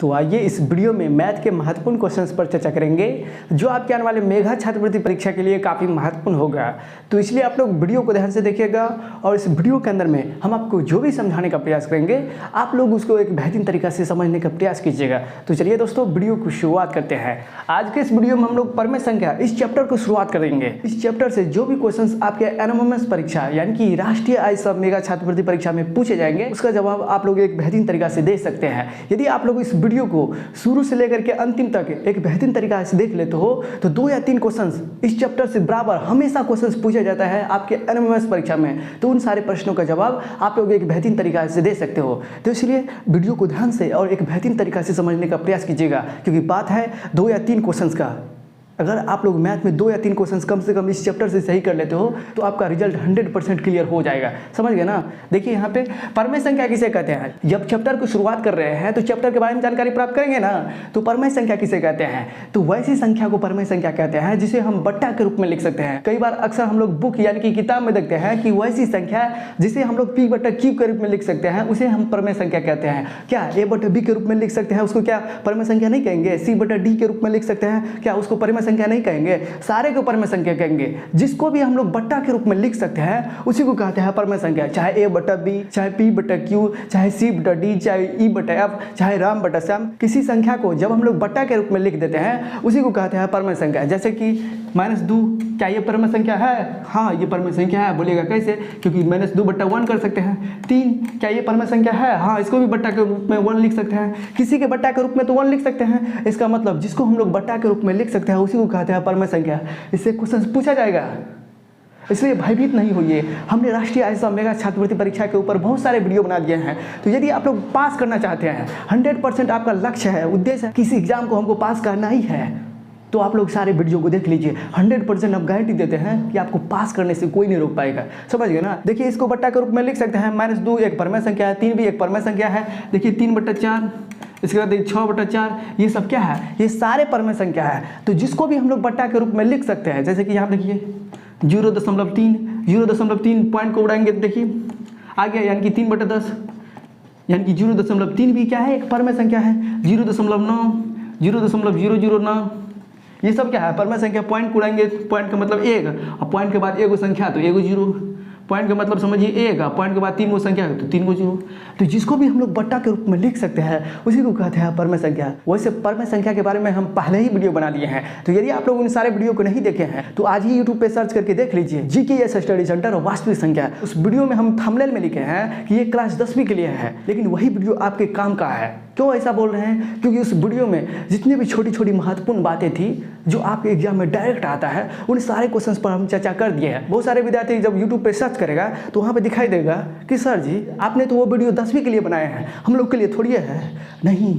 तो आइए इस वीडियो में मैथ के महत्वपूर्ण क्वेश्चंस पर चर्चा करेंगे जो आपके आने वाले मेघा छात्रवृत्ति परीक्षा के लिए काफ़ी महत्वपूर्ण होगा। तो इसलिए आप लोग वीडियो को ध्यान से देखिएगा और इस वीडियो के अंदर में हम आपको जो भी समझाने का प्रयास करेंगे आप लोग उसको एक बेहतरीन तरीका से समझने का प्रयास कीजिएगा। तो चलिए दोस्तों वीडियो को शुरुआत करते हैं। आज के इस वीडियो में हम लोग परमेय संख्या इस चैप्टर को शुरुआत करेंगे। इस चैप्टर से जो भी क्वेश्चन आपके एनएमएमएस परीक्षा यानी कि राष्ट्रीय आय मेघा छात्रवृत्ति परीक्षा में पूछे जाएंगे उसका जवाब आप लोग एक बेहतरीन तरीका से दे सकते हैं। यदि आप लोग इस वीडियो को शुरू से लेकर के अंतिम तक एक बेहतरीन तरीका से देख लेते हो तो 2 या 3 क्वेश्चंस इस चैप्टर से बराबर हमेशा क्वेश्चंस पूछा जाता है आपके एनएमएमएस परीक्षा में। तो उन सारे प्रश्नों का जवाब आप लोग एक बेहतरीन तरीका से दे सकते हो। तो इसलिए वीडियो को ध्यान से और एक बेहतरीन तरीका से समझने का प्रयास कीजिएगा, क्योंकि बात है 2 या 3 क्वेश्चंस का। अगर आप लोग मैथ में 2 या 3 क्वेश्चंस कम से कम इस चैप्टर से सही कर लेते हो तो आपका रिजल्ट 100% क्लियर हो जाएगा। समझ गए ना। देखिए यहाँ पे परमेय संख्या किसे कहते हैं। जब चैप्टर को शुरुआत कर रहे हैं तो चैप्टर के बारे में जानकारी प्राप्त करेंगे ना। तो परमेय संख्या किसे कहते हैं, तो वैसी संख्या को परमेय संख्या कहते हैं जिसे हम बट्टा के रूप में लिख सकते हैं। कई बार अक्सर हम लोग बुक यानी कि किताब में देखते हैं कि वैसी संख्या जिसे हम लोग P/Q के रूप में लिख सकते हैं उसे हम परमेय संख्या कहते हैं। क्या A/B के रूप में लिख सकते हैं उसको क्या परमेय संख्या नहीं कहेंगे। C/D के रूप में लिख सकते हैं, क्या उसको परमेय संख्या नहीं कहेंगे। सारे को परमेय संख्या कहेंगे। जिसको भी हम लोग बट्टा के रूप में लिख सकते हैं उसी को कहते हैं परमेय संख्या। चाहे A/B, चाहे P/Q, चाहे C/D, चाहे E/F, चाहे राम/श्याम, किसी संख्या को जब हम लोग बट्टा के रूप में लिख देते हैं उसी को कहते हैं परमेय संख्या। जैसे कि -2, क्या ये परमेय संख्या है? हाँ ये परमेय संख्या है। बोलिएगा कैसे? क्योंकि -2/1 कर सकते हैं। 3, क्या ये परमेय संख्या है? हाँ इसको भी बट्टा के रूप में 1 लिख सकते हैं। किसी के बट्टा के रूप में तो 1 लिख सकते हैं। इसका मतलब जिसको हम लोग बट्टा के रूप में लिख सकते हैं उसी को कहते हैं परमेय संख्या। इससे क्वेश्चन पूछा जाएगा, इसलिए भयभीत नहीं होइए। हमने राष्ट्रीय आय मेघा छात्रवृत्ति परीक्षा के ऊपर बहुत सारे वीडियो बना दिए हैं। तो यदि आप लोग पास करना चाहते हैं, 100% आपका लक्ष्य है, उद्देश्य है किसी एग्जाम को हमको पास करना ही है, तो आप लोग सारे वीडियो को देख लीजिए। 100% हम गारंटी देते हैं कि आपको पास करने से कोई नहीं रोक पाएगा। समझ गए ना। देखिए इसको बट्टा के रूप में लिख सकते हैं। -2 एक परमेय संख्या है, 3 भी एक परमेय संख्या है। देखिए 3/4, इसके बाद 6/4, ये सब क्या है? ये सारे परमेय संख्या है। तो जिसको भी हम लोग बट्टा के रूप में लिख सकते हैं, जैसे कि यहाँ देखिए 0.3 पॉइंट को उड़ाएंगे तो देखिए आ गया, यानी कि 3/10, यानी कि 0.3 भी क्या है? एक परमेय संख्या है। 0.9, 0.009, ये सब क्या है? परमेय संख्या। पॉइंट को उड़ाएंगे, पॉइंट का मतलब 1 और पॉइंट के बाद एगो संख्या तो एगो 0, पॉइंट का मतलब समझिए 1 और पॉइंट के बाद 3 गो संख्या है तो 3 गो 0। तो जिसको भी हम लोग बट्टा के रूप में लिख सकते हैं उसी को कहते हैं परमेय संख्या। वैसे परमेय संख्या के बारे में हम पहले ही वीडियो बना लिए हैं। तो यदि आप लोग उन सारे वीडियो को नहीं देखे हैं तो आज ही यूट्यूब पे सर्च करके देख लीजिए GKS स्टडी सेंटर और वास्तविक संख्या। उस वीडियो में हम थंबनेल में लिखे हैं कि ये क्लास 10वीं के लिए है, लेकिन वही वीडियो आपके काम का है। क्यों ऐसा बोल रहे हैं? क्योंकि उस वीडियो में जितनी भी छोटी छोटी महत्वपूर्ण बातें थी जो आपके एग्जाम में डायरेक्ट आता है उन सारे क्वेश्चंस पर हम चर्चा कर दिए हैं। बहुत सारे विद्यार्थी जब यूट्यूब पे सर्च करेगा तो वहाँ पे दिखाई देगा कि सर जी आपने तो वो वीडियो 10वीं के लिए बनाए हैं, हम लोग के लिए थोड़ी है। नहीं,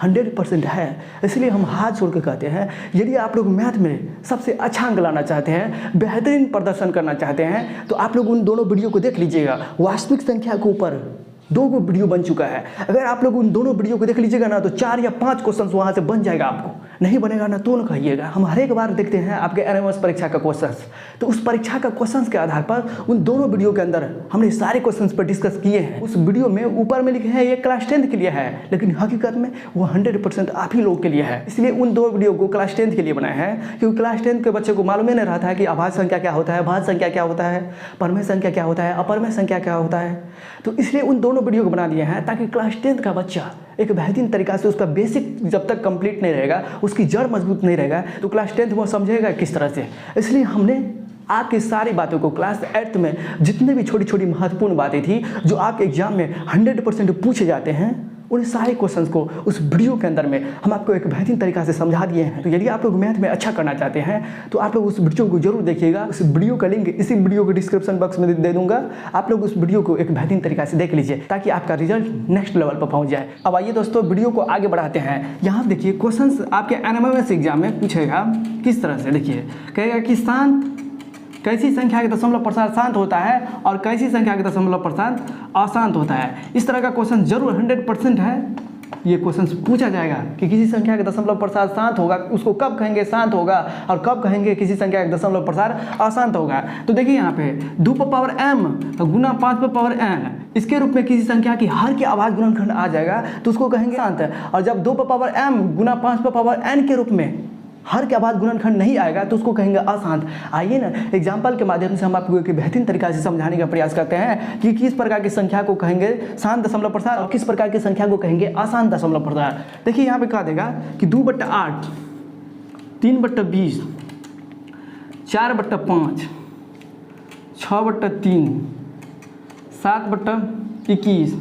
100% है। इसलिए हम हाथ जोड़ के कहते हैं यदि आप लोग मैथ में सबसे अच्छा अंक लाना चाहते हैं, बेहतरीन प्रदर्शन करना चाहते हैं तो आप लोग उन दोनों वीडियो को देख लीजिएगा। वास्तविक संख्या के ऊपर 2 गो वीडियो बन चुका है। अगर आप लोग उन दोनों वीडियो को देख लीजिएगा ना तो 4 या 5 क्वेश्चन वहाँ से बन जाएगा। आपको नहीं बनेगा ना तो न कहिएगा। हम हर एक बार देखते हैं आपके एनएमएमएस परीक्षा का क्वेश्चन, तो उस परीक्षा का क्वेश्चन के आधार पर उन दोनों वीडियो के अंदर हमने सारे क्वेश्चन पर डिस्कस किए हैं। उस वीडियो में ऊपर में लिखे हैं ये क्लास 10th के लिए है, लेकिन हकीकत में वो 100% आप ही लोग के लिए है। इसलिए उन 2 वीडियो को क्लास 10th के लिए बनाए हैं, क्योंकि क्लास 10th के बच्चे को मालूम ही नहीं रहता है कि अभाज्य संख्या क्या होता है, भाज्य संख्या क्या होता है, परमेय संख्या क्या होता है, अपरमेय संख्या क्या होता है। तो इसलिए उन दोनों वीडियो को बना दिए हैं ताकि क्लास 10th का बच्चा एक बेहतरीन तरीका से उसका बेसिक जब तक कंप्लीट नहीं रहेगा, उसकी जड़ मजबूत नहीं रहेगा तो क्लास 10th वो समझेगा किस तरह से। इसलिए हमने आपकी सारी बातों को क्लास 8th में जितने भी छोटी छोटी महत्वपूर्ण बातें थी जो आपके एग्जाम में 100% पूछे जाते हैं उन सारे क्वेश्चंस को उस वीडियो के अंदर में हम आपको एक बेहतरीन तरीका से समझा दिए हैं। तो यदि आप लोग मैथ में अच्छा करना चाहते हैं तो आप लोग उस वीडियो को जरूर देखिएगा। उस वीडियो का लिंक इसी वीडियो के डिस्क्रिप्शन बॉक्स में दे दूंगा। आप लोग उस वीडियो को एक बेहतरीन तरीका से देख लीजिए ताकि आपका रिजल्ट नेक्स्ट लेवल पर पहुंच जाए। अब आइए दोस्तों वीडियो को आगे बढ़ाते हैं। यहाँ देखिए क्वेश्चन आपके एनएमएमएस एग्जाम में पूछेगा किस तरह से। देखिए कहेगा कि शांत कैसी संख्या के दशमलव प्रसार शांत होता है और कैसी संख्या के दशमलव प्रसार अशांत होता है। इस तरह का क्वेश्चन जरूर 100% है। ये क्वेश्चन पूछा जाएगा कि किसी संख्या का दशमलव प्रसार शांत होगा, उसको कब कहेंगे शांत होगा और कब कहेंगे किसी संख्या का दशमलव प्रसार अशांत होगा। तो देखिए यहाँ पे 2 पर पावर m गुना 5 पर पावर n, इसके रूप में किसी संख्या की हर के आवाज गुणनखंड आ जाएगा तो उसको कहेंगे शांत। और जब 2 पर पावर m गुना 5 पर पावर n के रूप में हर के आवाज गुणनखंड नहीं आएगा तो उसको कहेंगे अशांत। आइए ना एग्जाम्पल के माध्यम से हम आपको एक बेहतरीन तरीका से समझाने का प्रयास करते हैं कि किस प्रकार की संख्या को कहेंगे शांत दशमलव प्रसार और किस प्रकार की संख्या को कहेंगे अशांत दशमलव प्रसार। देखिए यहाँ पे कहा देगा कि 2/8, 3/20, 4/5, 6/3, 7/21,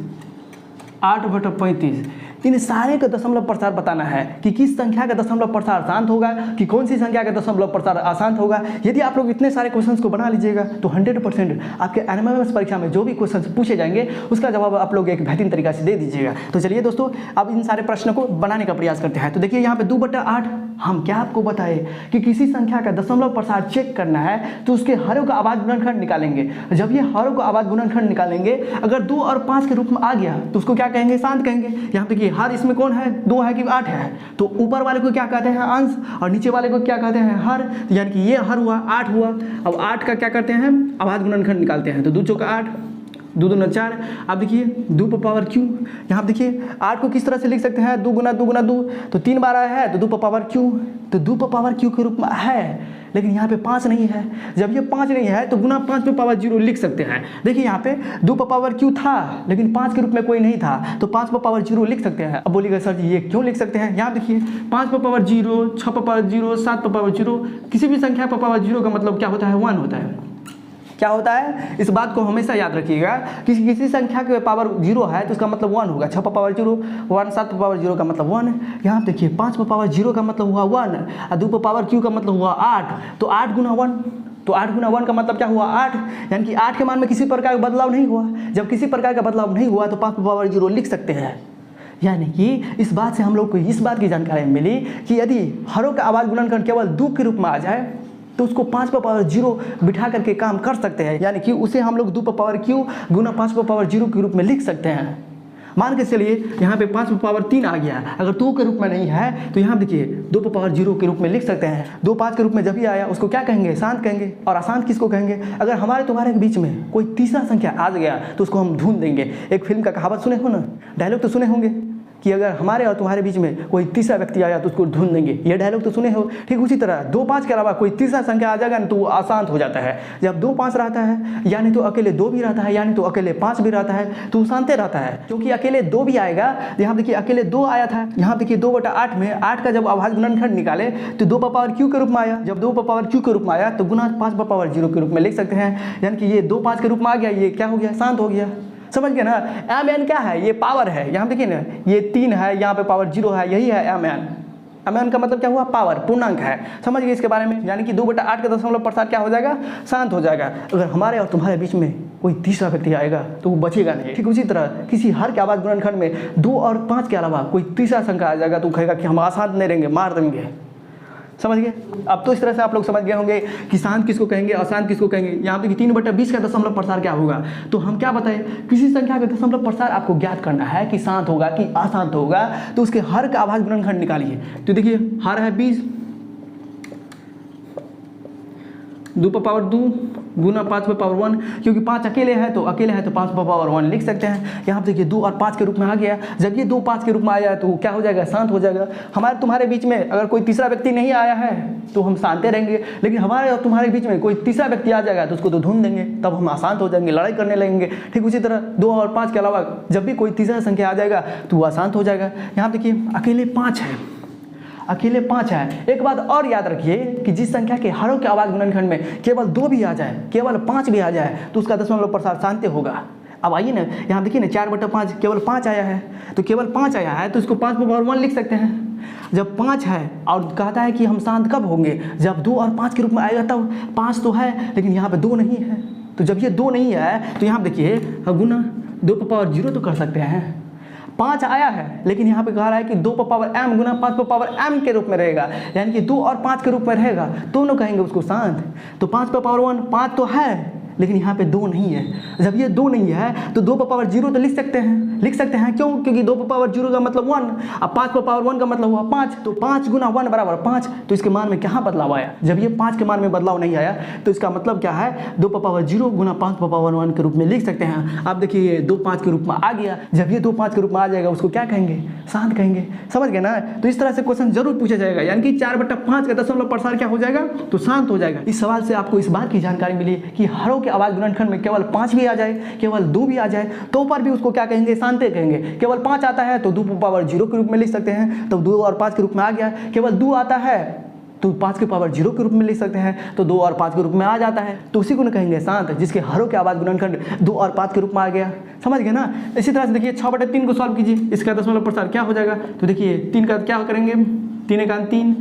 8/35, इन सारे का दशमलव प्रसार बताना है कि किस संख्या का दशमलव प्रसार शांत होगा कि कौन सी संख्या का दशमलव प्रसार अशांत होगा। यदि आप लोग इतने सारे क्वेश्चंस को बना लीजिएगा तो 100% आपके एनएमएमएस परीक्षा में जो भी क्वेश्चंस पूछे जाएंगे उसका जवाब आप लोग एक बेहतरीन तरीका से दे दीजिएगा। तो चलिए दोस्तों अब इन सारे प्रश्नों को बनाने का प्रयास करते हैं। तो देखिए यहाँ पे 2/8 हम क्या आपको बताए कि किसी संख्या का दशमलव प्रसार चेक करना है तो उसके हरों का आवाज गुणनखंड निकालेंगे। जब ये हरों का आवाज गुणनखंड निकालेंगे अगर 2 और 5 के रूप में आ गया तो उसको क्या कहेंगे शांत कहेंगे। यहाँ पे हर इसमें कौन है 2 है कि 8 है, तो ऊपर वाले को क्या कहते हैं अंश और नीचे वाले को क्या कहते हैं हर, यानी कि ये हर हुआ 8 हुआ। अब 8 का क्या करते हैं आवाज गुणनखंड निकालते हैं तो 2 चौका 8, 2 दूना 4। अब देखिए 2 पर पावर क्यू, यहाँ देखिए 8 को किस तरह से लिख सकते हैं 2 गुना 2 गुना 2, तो 3 बार आया है तो 2 पर पावर क्यू, तो 2 पर पावर क्यू के रूप में है लेकिन यहाँ पे 5 नहीं है। जब ये 5 नहीं है तो गुना 5 पे पावर 0 लिख सकते हैं। देखिए यहाँ पे 2 पर पावर क्यू था लेकिन 5 के रूप में कोई नहीं था तो 5 पर पावर 0 लिख सकते हैं। अब बोलिएगा सर जी ये क्यों लिख सकते हैं। यहाँ देखिए 5 पर पावर 0, 6 पर पावर 0, 7 पर पावर 0, किसी भी संख्या पर पावर 0 का मतलब क्या होता है 1 होता है। क्या होता है इस बात को हमेशा याद रखिएगा कि किसी संख्या के पावर 0 है तो उसका मतलब 1 होगा। 6 पर पावर 0 1, 7 पर पावर 0 का मतलब 1। यहाँ देखिए 5 पर पावर 0 का मतलब हुआ 1 और 2 पर पावर क्यू का मतलब हुआ 8, तो 8 गुना 1, तो 8 गुना 1 का मतलब क्या हुआ 8, यानी कि 8 के मान में किसी प्रकार का बदलाव नहीं हुआ। जब किसी प्रकार का बदलाव नहीं हुआ तो 5 पर पावर 0 लिख सकते हैं। यानी कि इस बात से हम लोग को इस बात की जानकारी मिली कि यदि हरों का आवाज गुणनखंड केवल 2 के रूप में आ जाए तो उसको 5 पर पावर 0 बिठा करके काम कर सकते हैं, यानी कि उसे हम लोग 2 पर पावर क्यू गुना 5 पर पावर 0 के रूप में लिख सकते हैं। मान के चलिए यहाँ पे 5 पर पावर 3 आ गया, अगर 2 के रूप में नहीं है तो यहाँ देखिए 2 पर पावर 0 के रूप में लिख सकते हैं। 2 5 के रूप में जब भी आया उसको क्या कहेंगे शांत कहेंगे। और अशांत किसको कहेंगे अगर हमारे तुम्हारे के बीच में कोई तीसरा संख्या आ गया तो उसको हम ढूंढ देंगे। एक फिल्म का कहावत सुने हो ना, डायलॉग तो सुने होंगे कि अगर हमारे और तुम्हारे बीच में कोई तीसरा व्यक्ति आया तो उसको ढूंढ देंगे। ये डायलॉग तो सुने हो। ठीक उसी तरह 2 5 के अलावा कोई तीसरा संख्या आ जाएगा ना तो वो अशांत हो जाता है। जब 2 5 रहता है यानी तो अकेले 2 भी रहता है, यानी तो अकेले 5 भी रहता है तो शांत रहता है, क्योंकि अकेले 2 भी आएगा। यहाँ देखिए अकेले 2 आया था, यहाँ देखिए 2/8 में 8 का जब आवाज गुणनखंड निकाले तो 2 पर पावर क्यू के रूप में आया। जब 2 पर पावर क्यू के रूप में आया तो गुना 5 पर पावर 0 के रूप में लिख सकते हैं, यानी कि ये 2 5 के रूप में आ गया, ये क्या हो गया शांत हो गया। समझ गए ना। एम एन क्या है ये पावर है। यहाँ देखिए ना ये 3 है, यहाँ पे पावर 0 है, यही है एम एन। एम एन का मतलब क्या हुआ पावर, पूर्णांक है। समझ गए इसके बारे में। यानी कि 2/8 का दशमलव प्रसार क्या हो जाएगा शांत हो जाएगा। अगर हमारे और तुम्हारे बीच में कोई तीसरा व्यक्ति आएगा तो वो बचेगा नहीं। ठीक उसी तरह किसी हर के आवाज गुणनखंड में 2 और 5 के अलावा कोई तीसरा संख्या आ जाएगा तो कहेगा कि हम अशांत नहीं रहेंगे, मार देंगे। समझ गए। अब तो इस तरह से आप लोग समझ गए होंगे कि शांत किसको कहेंगे अशांत किसको कहेंगे। यहाँ पे 3/20 का दशमलव प्रसार क्या होगा, तो हम क्या बताएं किसी संख्या का दशमलव प्रसार आपको ज्ञात करना है कि शांत होगा कि अशांत होगा, तो उसके हर का आवाज गुणनखंड निकालिए। तो देखिए हर है 20, 2 पर पावर 2 गुना 5 पर पावर 1, क्योंकि 5 अकेले है तो 5 पर पावर 1 लिख सकते हैं। यहाँ पे देखिए 2 और 5 के रूप में आ गया। जब ये 2 5 के रूप में आया तो क्या हो जाएगा शांत हो जाएगा। हमारे तुम्हारे बीच में अगर कोई तीसरा व्यक्ति नहीं आया है तो हम शांत रहेंगे, लेकिन हमारे और तुम्हारे बीच में कोई तीसरा व्यक्ति आ जाएगा तो उसको तो ढूंढ देंगे, तब हम अशांत हो जाएंगे, लड़ाई करने लगेंगे। ठीक उसी तरह 2 और 5 के अलावा जब भी कोई तीसरा संख्या आ जाएगा तो वो अशांत हो जाएगा। यहाँ देखिए अकेले 5 है, अकेले 5 है। एक बात और याद रखिए कि जिस संख्या के हरों के आवाज गुणनखंड में केवल 2 भी आ जाए, केवल 5 भी आ जाए तो उसका दशमलव प्रसार शांत होगा। अब आइए ना यहाँ देखिए ना 4/5 केवल 5 आया है, तो केवल 5 आया है तो इसको 5 पर पावर 1 लिख सकते हैं। जब 5 है और कहता है कि हम शांत कब होंगे, जब 2 और 5 के रूप में आएगा तब। 5 तो है लेकिन यहाँ पे 2 नहीं है, तो जब ये 2 नहीं है तो यहाँ देखिए गुना 2 पर पावर 0 तो कर सकते हैं। 5 आया है लेकिन यहाँ पे कह रहा है कि 2 पर पावर m गुना 5 पर पावर m के रूप में रहेगा, यानी कि 2 और 5 के रूप में रहेगा, दोनों कहेंगे उसको शांत। तो 5 पर पावर 1 5 तो है लेकिन यहाँ पे 2 नहीं है। जब ये 2 नहीं है तो 2 पावर 0 तो लिख सकते हैं। क्यों? क्योंकि 2 पावर 0 का मतलब 1, अब 5 पावर 1 का मतलब हुआ 5, तो 5 गुना 1 बराबर 5। तो इसके मान में क्या बदलाव आया? जब ये 5 के मान में बदलाव नहीं आया तो इसका मतलब क्या है? 2 पावर 0 गुना 5 पावर 1 के रूप में लिख सकते हैं। आप देखिए 2 5 के रूप में आ गया। जब ये 2 5 के रूप में आ जाएगा उसको क्या कहेंगे? शांत कहेंगे। समझ गए ना? तो इस तरह से क्वेश्चन जरूर पूछा जाएगा, यानी कि 4/5 का दशमलव प्रसार क्या हो जाएगा? तो शांत हो जाएगा। इस सवाल से आपको इस बात की जानकारी मिली कि हरों के आवाज गुणनखंड में केवल 5 भी आ जाए, केवल 2 भी आ जाए तो पर भी उसको क्या कहेंगे? शांत कहेंगे। केवल 5 आता है तो 2 पावर 0 के रूप में लिख सकते हैं, तो 2 और 5 के रूप में आ गया। केवल 2 आता है तो 5 के पावर 0 के रूप में लिख सकते हैं, तो 2 और 5 के रूप में आ जाता है, तो उसी को न कहेंगे शांत, जिसके हरों के आवाज गुणनखंड 2 और 5 के रूप में आ गया। समझ गए ना? इसी तरह से देखिए 6/3 को सॉल्व कीजिए, इसका दशमलव प्रसार क्या हो जाएगा? तो देखिए 3 का क्या करेंगे? 3 × 3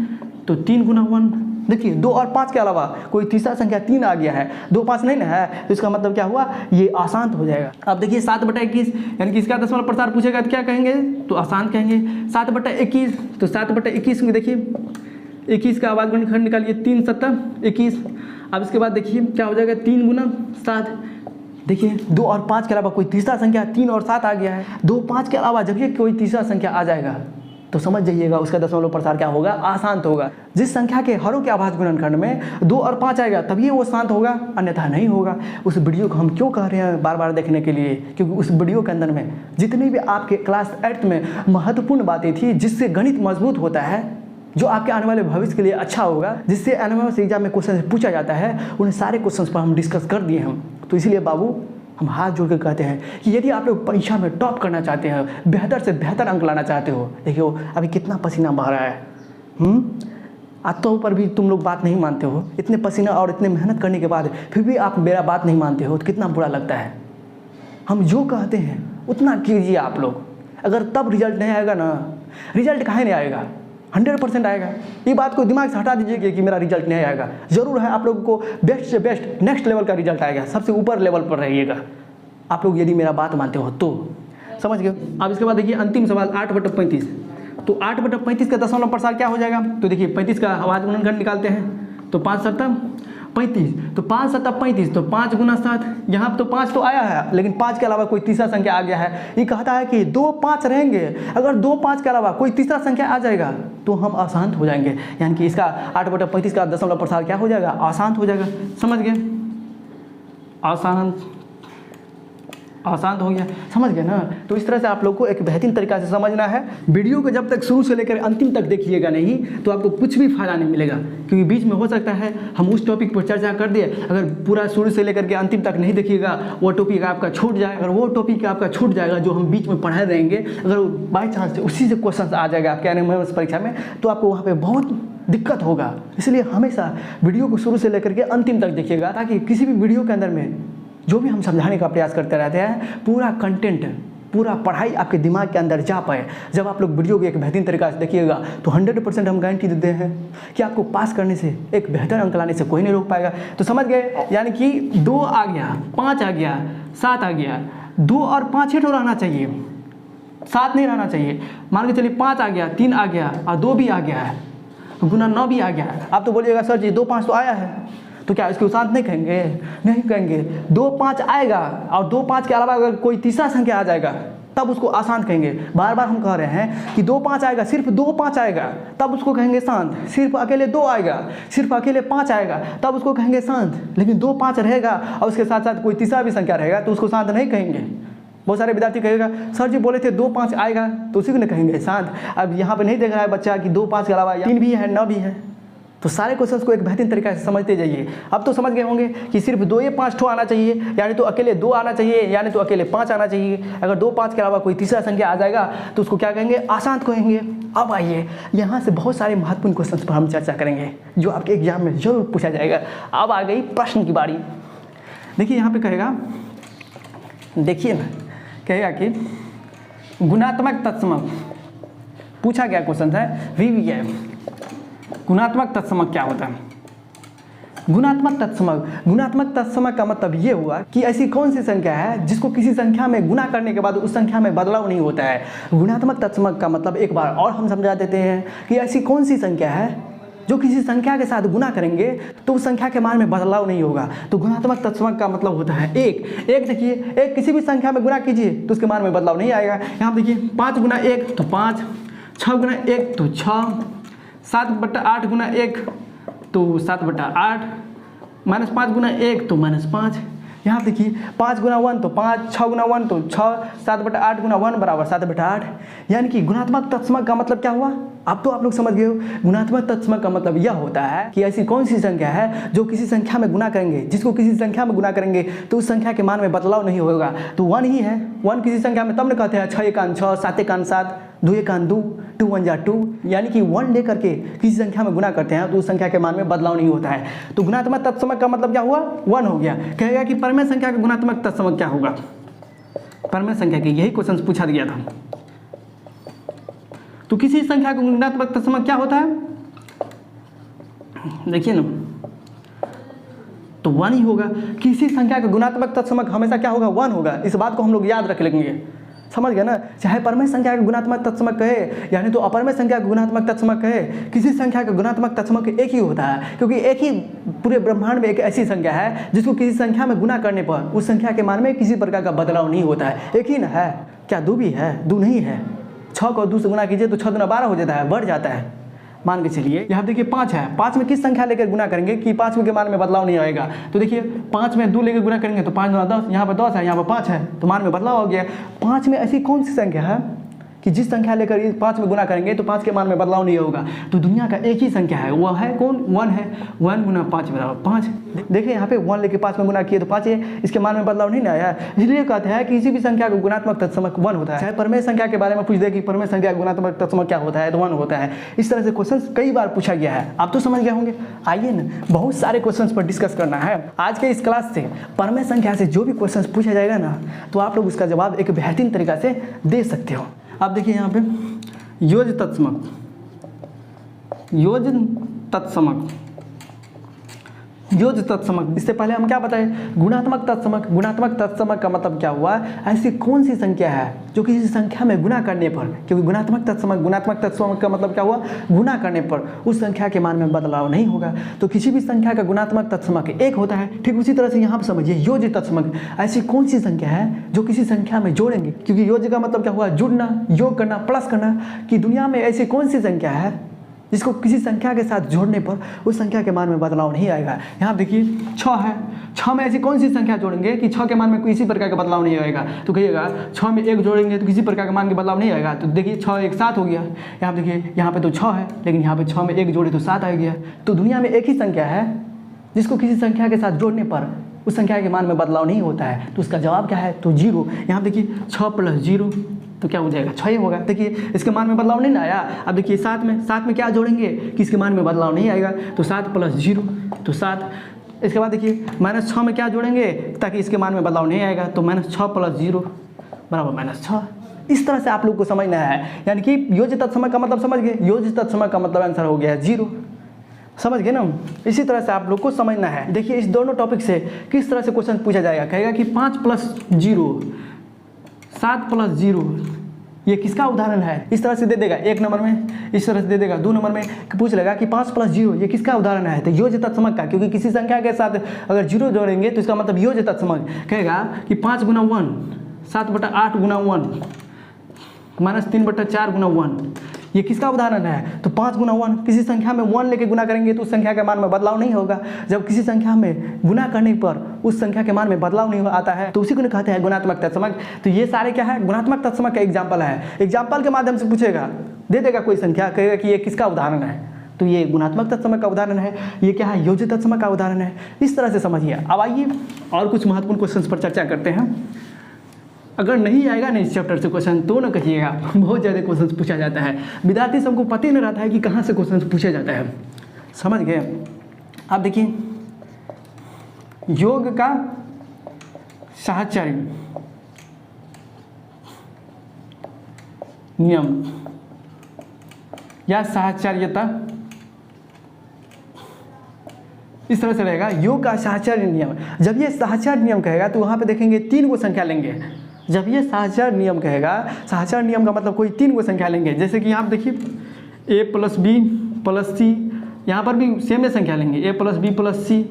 तो 3 गुना 1। देखिए 2 और 5 के अलावा कोई तीसरा संख्या 3 आ गया है, 2 5 नहीं ना है, तो इसका मतलब क्या हुआ? ये अशांत हो जाएगा। अब देखिए 7/21 यानी कि इसका दशमलव प्रसार पूछेगा तो क्या कहेंगे? तो अशांत कहेंगे। 7/21 तो 7/21 में देखिए 21 का आवाज गुणनखंड निकालिए, 3 7 21। अब इसके बाद देखिए क्या हो जाएगा? 3 गुना 7। देखिए 2 और 5 के अलावा कोई तीसरा संख्या 3 और 7 आ गया है। 2 5 के अलावा जब ये कोई तीसरा संख्या आ जाएगा तो समझ जाइएगा उसका दशमलव प्रसार क्या होगा? अशांत होगा। जिस संख्या के हरों के आवाज गुणनखंड में 2 और 5 आएगा तभी वो शांत होगा, अन्यथा नहीं होगा। उस वीडियो को हम क्यों कह रहे हैं बार बार देखने के लिए? क्योंकि उस वीडियो के अंदर में जितनी भी आपके क्लास 8 में महत्वपूर्ण बातें थी, जिससे गणित मजबूत होता है, जो आपके आने वाले भविष्य के लिए अच्छा होगा, जिससे एनएमएस एग्जाम में क्वेश्चन पूछा जाता है, उन सारे क्वेश्चंस पर हम डिस्कस कर दिए हम। तो इसलिए बाबू हम हाथ जोड़ कर कहते हैं कि यदि आप लोग परीक्षा में टॉप करना चाहते हैं, बेहतर से बेहतर अंक लाना चाहते हो, देखियो अभी कितना पसीना बह रहा है। आत्तों पर भी तुम लोग बात नहीं मानते हो। इतने पसीना और इतने मेहनत करने के बाद फिर भी आप मेरा बात नहीं मानते हो तो कितना बुरा लगता है। हम जो कहते हैं उतना कीजिए आप लोग। अगर तब रिजल्ट नहीं आएगा ना, रिजल्ट काहे नहीं आएगा? 100% आएगा। ये बात को दिमाग से हटा दीजिए कि मेरा रिजल्ट नहीं आएगा। जरूर है, आप लोगों को बेस्ट से बेस्ट नेक्स्ट लेवल का रिजल्ट आएगा, सबसे ऊपर लेवल पर रहिएगा आप लोग, यदि मेरा बात मानते हो तो। समझ गए? अब इसके बाद देखिए अंतिम सवाल 8/35। तो 8/35 का दशमलव प्रसार क्या हो जाएगा? तो देखिए 35 का आवाज गुणनखंड निकालते हैं, तो 5 7 35, तो 5 7 35, तो 5 गुना 7। यहाँ पर तो 5 तो आया है, लेकिन 5 के अलावा कोई तीसरा संख्या आ गया है। ये कहता है कि 2 5 रहेंगे, अगर 2 5 के अलावा कोई तीसरा संख्या आ जाएगा तो हम अशांत हो जाएंगे, यानी कि इसका 8/35 का दशमलव प्रसार क्या हो जाएगा? अशांत हो जाएगा। समझ गए? अशांत हो गया। समझ गए ना? तो इस तरह से आप लोग को एक बेहतरीन तरीका से समझना है। वीडियो को जब तक शुरू से लेकर अंतिम तक देखिएगा नहीं तो आपको कुछ भी फायदा नहीं मिलेगा, क्योंकि बीच में हो सकता है हम उस टॉपिक पर चर्चा कर दिए, अगर पूरा शुरू से लेकर के अंतिम तक नहीं देखिएगा वो टॉपिक आपका छूट जाए। अगर वो टॉपिक आपका छूट जाएगा जो हम बीच में पढ़ाए रहेंगे, अगर बाई चांस उसी से क्वेश्चन आ जाएगा आपके एनएमएस परीक्षा में, तो आपको वहाँ पर बहुत दिक्कत होगा। इसलिए हमेशा वीडियो को शुरू से लेकर के अंतिम तक देखिएगा, ताकि किसी भी वीडियो के अंदर में जो भी हम समझाने का प्रयास करते रहते हैं, पूरा कंटेंट, पूरा पढ़ाई आपके दिमाग के अंदर जा पाए। जब आप लोग वीडियो को एक बेहतरीन तरीका से देखिएगा तो 100% हम गारंटी देते हैं कि आपको पास करने से, एक बेहतर अंक लाने से कोई नहीं रोक पाएगा। तो समझ गए? यानी कि 2 आ गया, 5 आ गया, 7 आ गया, 2 और 5 ही तो रहना चाहिए, 7 नहीं रहना चाहिए। मान के चलिए 5 आ गया, 3 आ गया और 2 भी आ गया है, गुना 9 भी आ गया है। आप तो बोलिएगा सर जी 2 5 तो आया है, तो क्या इसको शांत नहीं कहेंगे? नहीं कहेंगे। 2 5 आएगा और 2 5 के अलावा अगर कोई तीसरा संख्या आ जाएगा तब उसको अशांत कहेंगे। बार बार हम कह रहे हैं कि 2 5 आएगा, सिर्फ 2 5 आएगा तब उसको कहेंगे शांत। सिर्फ अकेले 2 आएगा, सिर्फ अकेले 5 आएगा तब उसको कहेंगे शांत। लेकिन 2 5 रहेगा और उसके साथ साथ कोई तीसरा भी संख्या रहेगा तो उसको शांत नहीं कहेंगे। बहुत सारे विद्यार्थी कहेगा सर जी बोले थे 2 5 आएगा, तो उसी को नहीं कहेंगे शांत। अब यहाँ पे नहीं देख रहा है बच्चा कि 2 5 के अलावा 3 भी है, 9 भी है। तो सारे क्वेश्चंस को एक बेहतरीन तरीके से समझते जाइए। अब तो समझ गए होंगे कि सिर्फ 2 या 5 ठो आना चाहिए, यानी तो अकेले 2 आना चाहिए, यानी तो अकेले 5 आना चाहिए। अगर 2 5 के अलावा कोई तीसरा संख्या आ जाएगा तो उसको क्या कहेंगे? अशांत कहेंगे। अब आइए यहाँ से बहुत सारे महत्वपूर्ण क्वेश्चंस पर हम चर्चा करेंगे जो आपके एग्जाम में जरूर पूछा जाएगा। अब आ गई प्रश्न की बारी। देखिए यहाँ पे कहेगा, देखिए ना, कहेगा कि गुणात्मक तत्समक पूछा गया क्वेश्चन है VVF। गुणात्मक तत्समक क्या होता है? गुणात्मक तत्समक का मतलब ये हुआ कि ऐसी कौन सी संख्या है जिसको किसी संख्या में गुणा करने के बाद उस संख्या में बदलाव नहीं होता है। गुणात्मक तत्समक का मतलब एक बार और हम समझा देते हैं कि ऐसी कौन सी संख्या है जो किसी संख्या के साथ गुना करेंगे तो उस संख्या के मान में बदलाव नहीं होगा। तो गुणात्मक तत्समक का मतलब होता है एक देखिए, एक किसी भी संख्या में गुना कीजिए तो उसके मान में बदलाव नहीं आएगा। यहाँ देखिए 5 गुना 1 तो 5, 6 गुना 1 तो 6, 7/8 गुना 1 तो 7/8, -5 गुना 1 तो -5। यहाँ देखिए 5 गुना 1 तो 5, 6 गुना 1 तो 6, 7/8 गुना 1 बराबर 7/8। यानी कि गुणात्मक तत्समक का मतलब क्या हुआ? अब तो आप लोग समझ गए हो। गुणात्मक तत्समक का मतलब यह होता है कि ऐसी कौन सी संख्या है जो किसी संख्या में गुना करेंगे, जिसको किसी संख्या में गुना करेंगे तो उस संख्या के मान में बदलाव नहीं होगा। तो 1 ही है। 1 किसी संख्या में तब न कहते हैं 6 1 6, 7 1 7, 2 1 2, 2 1 2। यानी कि 1 लेकर के किसी संख्या में गुना करते हैं तो उस संख्या के मान में बदलाव नहीं होता है। तो गुणात्मक तत्समक का मतलब क्या हुआ? 1 हो गया। कहेगा कि परमेय संख्या का गुणात्मक तत्समक क्या होगा? परमेय संख्या के यही क्वेश्चन पूछा गया था। तो किसी संख्या का गुणात्मक तत्समक क्या होता है? देखिए ना, तो 1 ही होगा। किसी संख्या का गुणात्मक तत्समक हमेशा क्या होगा? 1 होगा। इस बात को हम लोग याद रख लेंगे। समझ गए ना? चाहे परमेय संख्या का गुणात्मक तत्समक कहे यानी तो अपरमेय संख्या का गुणात्मक तत्समक कहे, किसी संख्या का गुणात्मक तत्समक एक ही होता है, क्योंकि एक ही पूरे ब्रह्मांड में एक ऐसी संख्या है जिसको किसी संख्या में गुना करने पर उस संख्या के मान में किसी प्रकार का बदलाव नहीं होता है। एक ही ना है। क्या 2 भी है? 2 नहीं है। 6 को 2 से गुना कीजिए तो 6 दूना 12 हो जाता है, बढ़ जाता है। मान के चलिए यहाँ देखिए 5 है। 5 में किस संख्या लेकर गुना करेंगे कि 5 के मान में बदलाव नहीं आएगा? तो देखिए 5 में 2 लेकर गुना करेंगे तो 5 दूना 10, यहाँ पर 10 है, यहाँ पर 5 है, तो मान में बदलाव हो गया। 5 में ऐसी कौन सी संख्या है कि जिस संख्या लेकर 5 में गुना करेंगे तो 5 के मान में बदलाव नहीं होगा? तो दुनिया का एक ही संख्या है, वह है कौन? 1 है। 1 गुना 5 बराबर 5। देखिए यहाँ पे 1 लेके 5 में गुना किए तो 5 है, इसके मान में बदलाव नहीं आया। इसलिए कहते हैं कि किसी भी संख्या का गुणात्मक तत्समक 1 होता है। चाहे परमेय संख्या के बारे में पूछ दे कि परमेय संख्या का गुणात्मक तत्समक क्या होता है, तो 1 होता है। इस तरह से क्वेश्चन कई बार पूछा गया है। आप तो समझ गए होंगे। आइए ना, बहुत सारे क्वेश्चन पर डिस्कस करना है आज के इस क्लास से। परमेय संख्या से जो भी क्वेश्चन पूछा जाएगा ना, तो आप लोग उसका जवाब एक बेहतरीन तरीका से दे सकते हो। आप देखिए यहाँ पे योज तत्समक, योज तत्समक, योज तत्समक। इससे पहले हम क्या बताएं? गुणात्मक तत्समक। गुणात्मक तत्समक का मतलब क्या हुआ? ऐसी कौन सी संख्या है जो किसी संख्या में गुना करने पर, क्योंकि गुणात्मक तत्समक का मतलब क्या हुआ? गुना करने पर उस संख्या के मान में बदलाव नहीं होगा। तो किसी भी संख्या का गुणात्मक तत्समक 1 होता है। ठीक उसी तरह से यहाँ पर समझिए योज तत्समक। ऐसी कौन सी संख्या है जो किसी संख्या में जोड़ेंगे, क्योंकि योज का मतलब क्या हुआ? जुड़ना, योग करना, प्लस करना। कि दुनिया में ऐसी कौन सी संख्या है जिसको किसी संख्या के साथ जोड़ने पर उस संख्या के मान में बदलाव नहीं आएगा? यहाँ देखिए 6 है। 6 में ऐसी कौन सी संख्या जोड़ेंगे कि 6 के मान में किसी प्रकार का बदलाव नहीं आएगा? तो कहिएगा 6 में 1 जोड़ेंगे तो किसी प्रकार का मान के बदलाव नहीं आएगा। तो देखिए 6 1 7 हो गया। यहाँ देखिए यहाँ पे तो 6 है, लेकिन यहाँ पे 6 में 1 जोड़े तो 7 आ गया। तो दुनिया में एक ही संख्या है जिसको किसी संख्या के साथ जोड़ने पर उस संख्या के मान में बदलाव नहीं होता है। तो उसका जवाब क्या है? तो 0। यहाँ देखिए 6 + 0 तो क्या हो जाएगा? 6 ही होगा। देखिए इसके मान में बदलाव नहीं आया। अब देखिए 7 में क्या जोड़ेंगे कि इसके मान में बदलाव नहीं आएगा? तो 7 + 0 तो 7। इसके बाद देखिए -6 में क्या जोड़ेंगे ताकि इसके मान में बदलाव नहीं आएगा? तो -6 + 0 बराबर -6। इस तरह से आप लोग को समझना है। यानी कि योज तत्समक का मतलब समझ गए। योज तत्समक का मतलब आंसर हो गया 0। समझ गए ना? इसी तरह से आप लोग को समझना है। देखिए इस दोनों टॉपिक से किस तरह से क्वेश्चन पूछा जाएगा। कहेगा कि 5 + 0, 7 + 0 ये किसका उदाहरण है? इस तरह से दे देगा 1 नंबर में, इस तरह से दे देगा 2 नंबर में। पूछ लेगा कि 5 + 0 ये किसका उदाहरण है? तो योज तत्समक का, क्योंकि किसी संख्या के साथ अगर 0 जोड़ेंगे तो इसका मतलब योज तत्समक। कहेगा कि 5 × 1, 7/8 × 1 -3/4 × 1 ये किसका उदाहरण है? तो 5 × 1 किसी संख्या में 1 लेके गुना करेंगे तो उस संख्या के मान में बदलाव नहीं होगा। जब किसी संख्या में गुना करने पर उस संख्या के मान में बदलाव नहीं आता है तो उसी को कहते हैं गुणात्मक तत्समक। तो ये सारे क्या है? गुणात्मक तत्समक का एग्जाम्पल है। एग्जाम्पल के माध्यम से पूछेगा, दे देगा कोई संख्या, कहेगा कि ये किसका उदाहरण है? तो ये गुणात्मक तत्समक का उदाहरण है। ये क्या है? योजित तत्समक का उदाहरण है। इस तरह से समझिए। अब आइए और कुछ महत्वपूर्ण क्वेश्चन पर चर्चा करते हैं। अगर नहीं आएगा ना इस चैप्टर से क्वेश्चन तो न कहिएगा, बहुत ज़्यादा क्वेश्चन पूछा जाता है। विद्यार्थी सबको पता ही नहीं रहता है कि कहाँ से क्वेश्चन पूछा जाता है। समझ गए? अब देखिए योग का साहचर्य नियम या साहचर्यता इस तरह से रहेगा। योग का साहचर्य नियम। जब ये साहचर्य नियम कहेगा तो वहाँ पे देखेंगे 3 गो संख्या लेंगे। जब ये साहचर्य नियम कहेगा, साहचर्य नियम का मतलब कोई 3 गो संख्या लेंगे। जैसे कि यहाँ देखिए a + b + c यहाँ पर भी सेम संख्या लेंगे, a प्लस बी प्लस सी।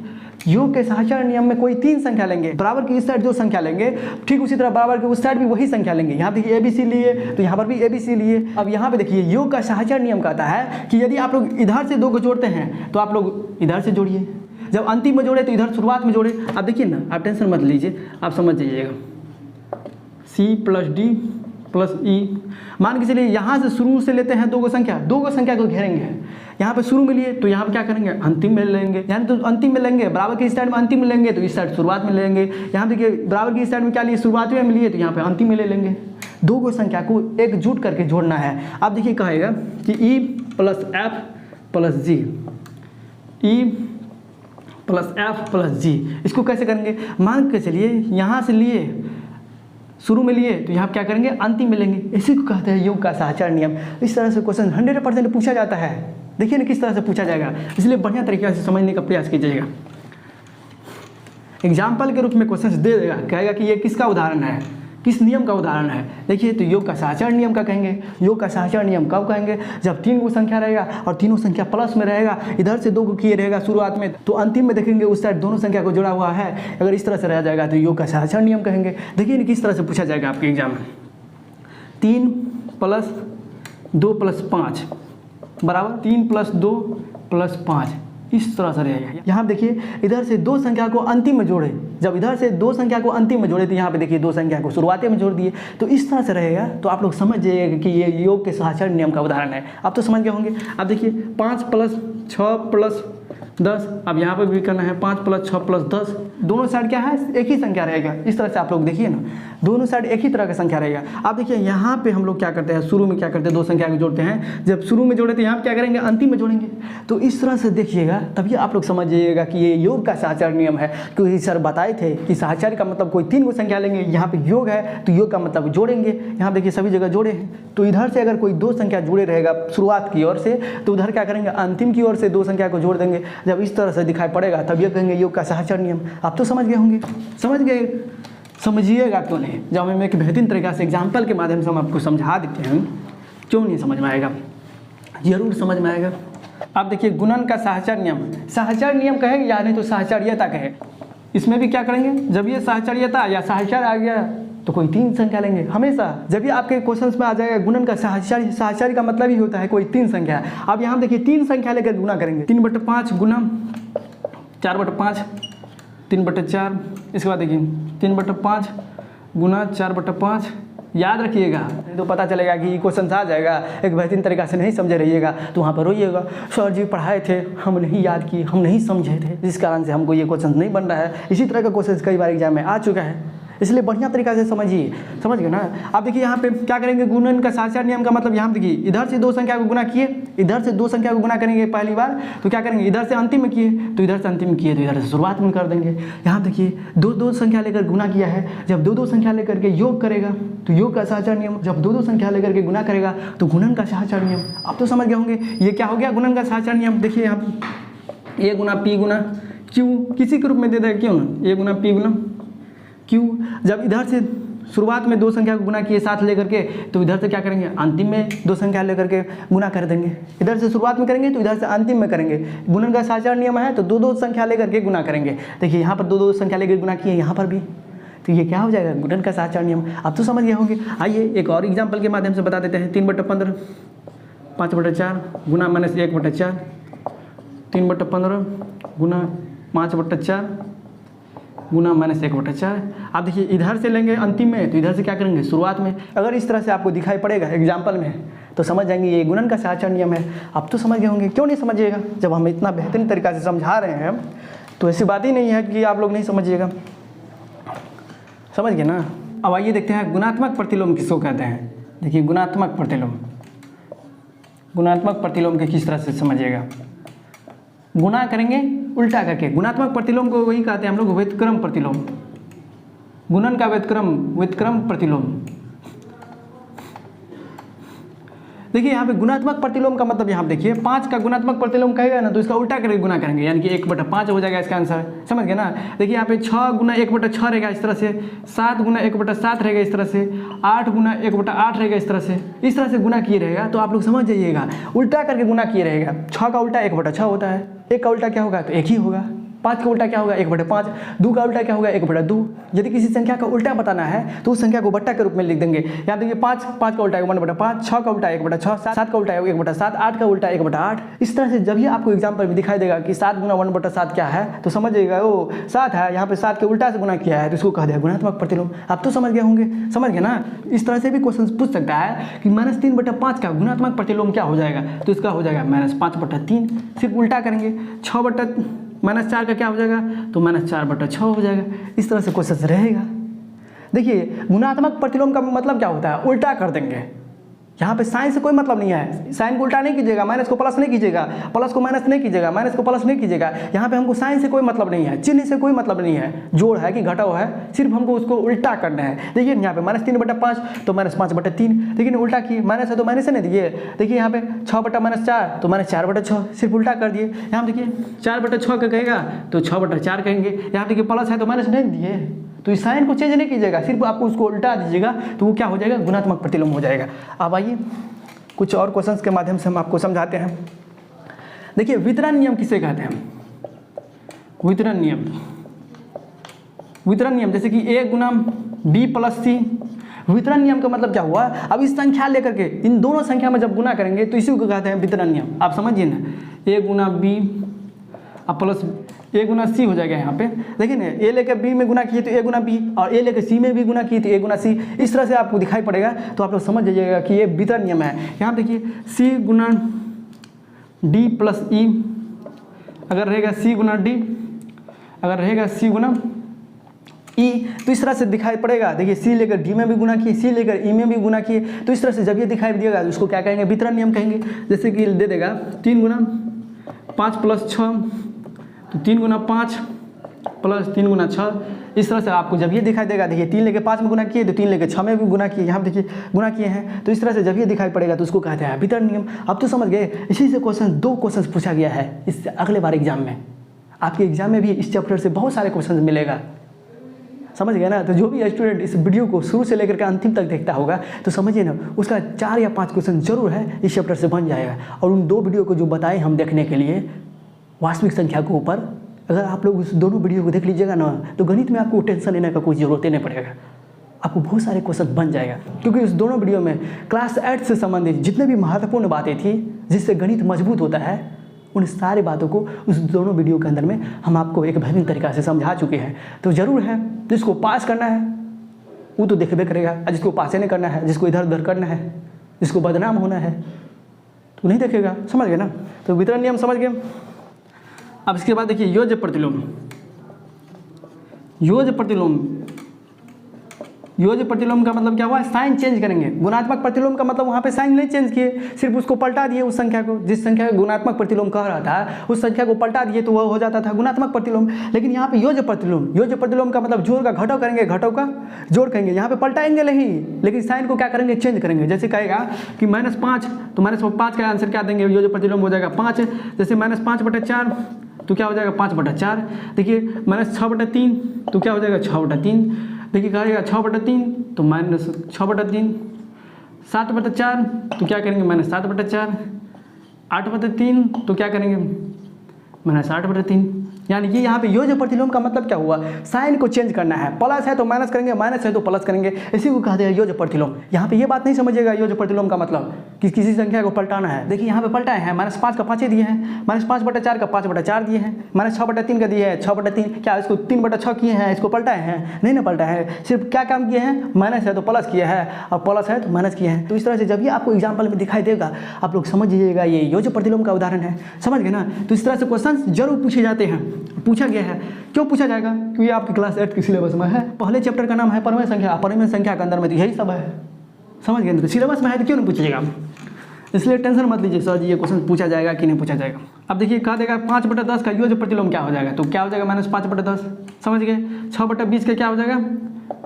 योग के सहचर नियम में कोई 3 संख्या लेंगे, बराबर की इस साइड 2 संख्या लेंगे, ठीक उसी तरह बराबर के उस साइड भी वही संख्या लेंगे। यहाँ देखिए ABC लिए तो यहाँ पर भी ABC लिए। अब यहाँ पे देखिए योग का सहचर नियम कहता है कि यदि आप लोग इधर से 2 को जोड़ते हैं तो आप लोग इधर से जोड़िए, जब अंतिम में जोड़े तो इधर शुरुआत में जोड़े। आप देखिए ना, आप टेंशन मत लीजिए, आप समझ जाइएगा। C plus D plus E, मान के चलिए यहाँ से शुरू से लेते हैं 2 को संख्या को घेरेंगे। यहाँ पे शुरू में लिए तो यहाँ पे क्या करेंगे, अंतिम में लेंगे, यानी तो अंतिम में लेंगे, बराबर की इस साइड में अंतिम में लेंगे तो इस साइड शुरुआत में लेंगे। यहाँ देखिए बराबर की इस साइड में क्या लिए, शुरुआत में लिए तो यहाँ पे अंतिम में ले लेंगे। 2 को संख्या को एकजुट करके जोड़ना है। आप देखिए कहेगा कि E plus F plus G, E plus F plus G, इसको कैसे करेंगे, मान के चलिए यहाँ से लिए शुरू में लिए तो यहाँ क्या करेंगे, अंतिम में लेंगे। इसी को कहते हैं योग का सहचर नियम। इस तरह से क्वेश्चन 100% पूछा जाता है। देखिए ना किस तरह से पूछा जाएगा, इसलिए बढ़िया तरीके से समझने का प्रयास कीजिएगा। एग्जाम्पल के रूप में क्वेश्चन दे देगा, कहेगा कि ये किसका उदाहरण है, किस नियम का उदाहरण है। देखिए तो योग का सहचर नियम का कहेंगे। योग का सहचर नियम कब कहेंगे, जब 3 को संख्या रहेगा और तीनों संख्या प्लस में रहेगा, इधर से 2 को किए रहेगा शुरुआत में, तो अंतिम में देखेंगे उस साइड दोनों संख्या को जोड़ा हुआ है। अगर इस तरह से रह जाएगा तो योग का सहचर नियम कहेंगे। देखिए किस तरह से पूछा जाएगा आपके एग्जाम में। 3 प्लस 2 प्लस 5 बराबर 3 प्लस 2 प्लस 5, इस तरह से रहेगा। यहाँ देखिए इधर से 2 संख्या को अंतिम में जोड़े, जब इधर से 2 संख्या को अंतिम में जोड़े तो यहाँ पे देखिए 2 संख्या को शुरुआती में जोड़ दिए, तो इस तरह से रहेगा। तो आप लोग समझ जाइएगा कि ये योग के सहचर नियम का उदाहरण है। आप तो समझ गए होंगे। अब देखिए 5 प्लस 6 प्लस 10, अब यहाँ पर भी करना है 5 प्लस 6 प्लस 10, दोनों साइड क्या है, एक ही संख्या रहेगा। इस तरह से आप लोग देखिए ना, दोनों साइड एक ही तरह का संख्या रहेगा। आप देखिए यहाँ पे हम लोग क्या करते हैं, शुरू में क्या करते हैं, 2 संख्या को जोड़ते हैं। जब शुरू में जोड़े तो यहाँ पे क्या करेंगे, अंतिम में जोड़ेंगे। तो इस तरह से देखिएगा, तभी आप लोग समझ जाइएगा कि ये योग का सहचर नियम है। क्योंकि सर बताए थे कि सहचर का मतलब कोई 3 को संख्या लेंगे, यहाँ पे योग है तो योग का मतलब जोड़ेंगे। यहाँ देखिए सभी जगह जोड़े हैं, तो इधर से अगर कोई 2 संख्या जुड़े रहेगा शुरुआत की ओर से, तो उधर क्या करेंगे, अंतिम की ओर से 2 संख्या को जोड़ देंगे। जब इस तरह से दिखाई पड़ेगा तब ये कहेंगे योग का सहचर नियम। आप तो समझ गए होंगे, समझ गए, समझिएगा क्यों नहीं। जब हम एक बेहतरीन तरीक़ा से एग्जाम्पल के माध्यम से हम आपको समझा देते हैं, क्यों नहीं समझ में आएगा, जरूर समझ में आएगा। आप देखिए गुणन का सहचर नियम, सहचर नियम कहेंगे या नहीं तो सहचर्यता कहे। इसमें भी क्या करेंगे, जब ये सहचर्यता या सहचर आ गया तो कोई 3 संख्या लेंगे हमेशा। जब भी आपके क्वेश्चंस में आ जाएगा गुणन का सहचर्य का मतलब ही होता है कोई 3 संख्या। अब यहाँ देखिए 3 संख्या लेकर गुना करेंगे, 3/5 गुना 4/5, 3/4, इसके बाद देखिए 3/5 गुना 4/5। याद रखिएगा, नहीं तो पता चलेगा कि क्वेश्चन आ जाएगा, एक बेहतरीन तरीक़ा से नहीं समझे रहिएगा तो वहाँ पर रोइएगा, सर जी पढ़ाए थे हम नहीं याद किए, हम नहीं समझे थे, जिस कारण से हमको ये क्वेश्चन नहीं बन रहा है। इसी तरह का क्वेश्चन कई बार एग्जाम में आ चुका है, इसलिए बढ़िया तरीक़ा से समझिए। समझ गए ना। आप देखिए यहाँ पे क्या करेंगे, गुणन का सहचर नियम का मतलब यहाँ देखिए इधर से 2 संख्या को गुना किए, इधर से 2 संख्या को गुना करेंगे पहली बार, तो क्या करेंगे, इधर से अंतिम में किए तो इधर से अंतिम में किए तो इधर से शुरुआत में कर देंगे। यहाँ देखिए 2 संख्या लेकर गुना किया है, जब 2 संख्या लेकर के योग करेगा तो योग का सहचर नियम, जब 2 संख्या लेकर के गुना करेगा तो गुणन का सहचर नियम। आप तो समझ गए होंगे ये क्या हो गया, गुणन का सहचर नियम। देखिए यहाँ पे A Guna P Guna Q किसी के रूप में दे देगा, क्यों ना, A Guna P Guna Q। जब इधर से शुरुआत में 2 संख्या को गुना किए साथ लेकर के, तो इधर से क्या करेंगे, अंतिम में 2 संख्या लेकर के गुना कर देंगे। इधर से शुरुआत में करेंगे तो इधर से अंतिम में करेंगे। गुणन का सहचर नियम है तो 2 संख्या लेकर के गुना करेंगे। देखिए यहाँ पर 2 संख्या लेकर गुना किए, यहाँ पर भी, तो ये क्या हो जाएगा, गुणन का सहचर नियम। आप तो समझ गए होंगे। आइए एक और एग्जाम्पल के माध्यम से बता देते हैं। 3/15 5/4 गुना -1/4, 3/15 गुना 5/4 गुना -1/4। आप देखिए इधर से लेंगे अंतिम में तो इधर से क्या करेंगे, शुरुआत में। अगर इस तरह से आपको दिखाई पड़ेगा एग्जाम्पल में तो समझ जाएंगे ये गुणन का सहचर नियम है। आप तो समझ गए होंगे, क्यों नहीं समझिएगा, जब हम इतना बेहतरीन तरीक़ा से समझा रहे हैं तो ऐसी बात ही नहीं है कि आप लोग नहीं समझिएगा। समझ गए ना। अब आइए देखते हैं गुणात्मक प्रतिलोम किसको कहते हैं। देखिए गुणात्मक प्रतिलोम, गुणात्मक प्रतिलोम के किस तरह से समझिएगा, गुना करेंगे उल्टा करके। गुणात्मक प्रतिलोम को वही कहते हैं हम लोग व्युत्क्रम प्रतिलोम, गुणन का व्युत्क्रम प्रतिलोम। देखिए यहाँ पे गुणात्मक प्रतिलोम का मतलब यहाँ देखिए 5 का गुणात्मक प्रतिलोम कहेगा ना तो इसका उल्टा करके गुना करेंगे, यानी कि 1/5 हो जाएगा इसका आंसर। समझ गए ना। देखिए यहाँ पे 6 गुना 1/6 रहेगा इस तरह से, 7 गुना 1/7 रहेगा इस तरह से, 8 गुना 1/8 रहेगा। इस तरह से गुना किए रहेगा तो आप लोग समझ जाइएगा, उल्टा करके गुना किए रहेगा। 6 का उल्टा 1/6 होता है, 1 का उल्टा क्या होगा तो 1 ही होगा। 5 का उल्टा क्या होगा 1/5, 2 का उल्टा क्या होगा 1/2। यदि किसी संख्या का उल्टा बताना है तो उस संख्या को बट्टा के रूप में लिख देंगे। यहाँ देखिए 5 का उल्टा 1/5, 6 का उल्टा 1/6, 7 का उल्टा 1/7, 8 का उल्टा 1/8। इस तरह से जब भी आपको एग्जाम्पल में दिखाई देगा कि 7 गुना 1/7 क्या है तो समझिएगा वो 7 है, यहाँ पे 7 के उल्टा से गुना किया है तो इसको कह दिया गुणात्मक प्रतिलोम। आप तो समझ गए होंगे, समझ गए ना। इस तरह से भी क्वेश्चन पूछ सकता है कि -3/5 का गुणात्मक प्रतिलोम क्या हो जाएगा तो इसका हो जाएगा -5/3। सिर्फ उल्टा करेंगे। 6/-4 का क्या हो जाएगा तो -4/6 हो जाएगा। इस तरह से क्वेश्चन रहेगा। देखिए गुणात्मक प्रतिलोम का मतलब क्या होता है, उल्टा कर देंगे। यहाँ पे साइन से कोई मतलब नहीं है, साइन को उल्टा नहीं कीजिएगा, माइनस को प्लस नहीं कीजिएगा, प्लस को माइनस नहीं कीजिएगा, माइनस को प्लस नहीं कीजिएगा। यहाँ पे हमको साइन से कोई मतलब नहीं है, चिन्ह से कोई मतलब नहीं है, जोड़ है कि घटाव है, सिर्फ हमको उसको उल्टा करना है। देखिए यहाँ पे -3/5 तो -5/3, लेकिन उल्टा किए, माइनस है तो माइनस से नहीं दिए। देखिए यहाँ पे 6/-4 तो -4/6, सिर्फ उल्टा कर दिए। यहाँ देखिए 4/6 का कहेगा तो 6/4 कहेंगे। यहाँ देखिए प्लस है तो माइनस नहीं दिए, तो इस साइन को चेंज नहीं कीजिएगा, सिर्फ आपको उसको उल्टा दीजिएगा तो वो क्या हो जाएगा गुणात्मक प्रतिलोम हो जाएगा। अब आइए कुछ और क्वेश्चंस के माध्यम से हम आपको समझाते हैं। देखिए वितरण नियम किसे कहते हैं, वितरण नियम जैसे कि A गुना B + C। वितरण नियम का मतलब क्या हुआ, अब इस संख्या लेकर के इन दोनों संख्या में जब गुना करेंगे तो इसी को कहते हैं वितरण नियम। आप समझिए ना, A Guna B plus A Guna C हो जाएगा। यहाँ पे देखिए ना, A लेकर B में गुना किए तो A गुना B, और A लेकर C में भी गुना किए तो A गुना C। इस तरह से आपको दिखाई पड़ेगा तो आप लोग समझ जाइएगा कि ये वितरण नियम है। यहाँ देखिए C गुना D + E अगर रहेगा C गुना D, अगर रहेगा C गुना E, तो इस तरह से दिखाई पड़ेगा। देखिए C लेकर D में भी गुना किए, C लेकर E में भी गुना किए, तो इस तरह से जब ये दिखाई दिएगा तो उसको क्या कहेंगे वितरण नियम कहेंगे। जैसे कि दे देगा 3 गुना 5 + 6 तो 3 गुना 5 प्लस 3 गुना 6। इस तरह से आपको जब ये दिखाई देगा, देखिए 3 लेके 5 में गुना किए तो 3 लेके 6 में भी गुना किए, यहाँ देखिए गुना किए हैं, तो इस तरह से जब ये दिखाई पड़ेगा तो उसको कहते हैं वितरण नियम। अब तो समझ गए। इसी से दो क्वेश्चन पूछा गया है इससे अगले बार एग्जाम में। आपके एग्जाम में भी इस चैप्टर से बहुत सारे क्वेश्चन मिलेगा, समझ गए ना। तो जो भी स्टूडेंट इस वीडियो को शुरू से लेकर के अंतिम तक देखता होगा तो समझिए ना, उसका 4 या 5 क्वेश्चन जरूर है इस चैप्टर से बन जाएगा। और उन 2 वीडियो को जो बताए हम देखने के लिए वास्तविक संख्या के ऊपर, अगर आप लोग उस दोनों वीडियो को देख लीजिएगा ना तो गणित में आपको टेंशन लेने का कोई ज़रूरत ही नहीं पड़ेगा, आपको बहुत सारे क्वेश्चन बन जाएगा। क्योंकि उस दोनों वीडियो में क्लास 8 से संबंधित जितने भी महत्वपूर्ण बातें थी जिससे गणित मजबूत होता है, उन सारी बातों को उस दोनों वीडियो के अंदर में हम आपको एक बेहतरीन तरीक़ा से समझा चुके हैं। तो ज़रूर है, जिसको पास करना है वो तो देखबे करेगा, जिसको पास नहीं करना है, जिसको इधर उधर करना है, जिसको बदनाम होना है तो नहीं देखेगा। समझ गए ना। तो वितरण नियम समझ गए। अब इसके बाद देखिए योज्य प्रतिलोम। योज्य प्रतिलोम का मतलब क्या हुआ, साइन चेंज करेंगे। गुणात्मक प्रतिलोम का मतलब वहाँ पे साइन नहीं चेंज किए, सिर्फ उसको पलटा दिए। उस संख्या को, जिस संख्या का गुणात्मक प्रतिलोम कह रहा था उस संख्या को पलटा दिए तो वह हो जाता था गुणात्मक प्रतिलोम। लेकिन यहाँ पे योज्य प्रतिलोम का मतलब जोड़ का घटाव करेंगे, घटाव का जोड़ करेंगे। यहाँ पे पलटाएंगे नहीं, लेकिन साइन को क्या करेंगे चेंज करेंगे। जैसे कहेगा कि -5 तो -5 का आंसर क्या देंगे, योज्य प्रतिलोम हो जाएगा 5। जैसे -5/4 तो क्या हो जाएगा 5/4। देखिए -6/3 तो क्या हो जाएगा 6/3। देखिए कहेगा 6/3 तो -6/3। 7/4 तो क्या करेंगे -7/4। 8/3 तो क्या करेंगे -8/3। यानी कि यहाँ पे योज्य प्रतिलोम का मतलब क्या हुआ, साइन को चेंज करना है। प्लस है तो माइनस करेंगे, माइनस है तो प्लस करेंगे, इसी को कहते हैं योज्य प्रतिलोम। यहाँ पे ये बात नहीं समझिएगा योज्य प्रतिलोम का मतलब कि किसी संख्या को पलटाना है। देखिए यहाँ पे पलटाए हैं, -5 का 5 दिए हैं, -5/4 का 5/4 दिए हैं, -6/3 का दिए हैं 6/3। क्या इसको 3/6 किए हैं, इसको पलटाए हैं? नहीं ना पलटाए हैं, सिर्फ क्या काम किए हैं, माइनस है तो प्लस किया है और प्लस है तो माइनस किए हैं। तो इस तरह से जब भी आपको एग्जाम्पल में दिखाई देगा आप लोग समझ लीजिएगा ये योज्य प्रतिलोम का उदाहरण है। समझ गए ना। तो इस तरह से क्वेश्चन जरूर पूछे जाते हैं, पूछा गया है। क्यों पूछा जाएगा, क्योंकि आपकी क्लास 8 की सिलेबस में है। पहले चैप्टर का नाम है परिमेय संख्या, परिमेय संख्या के अंदर में तो यही सब है। समझ गए, तो सिलेबस में है तो क्यों नहीं पूछिएगा, इसलिए टेंशन मत लीजिए सर जी ये क्वेश्चन पूछा जाएगा कि नहीं पूछा जाएगा। अब देखिए कहा देगा 5/10 का योज्य प्रतिलोम क्या हो जाएगा, तो क्या हो जाएगा -5/10। समझ गए। 6/20 का क्या हो जाएगा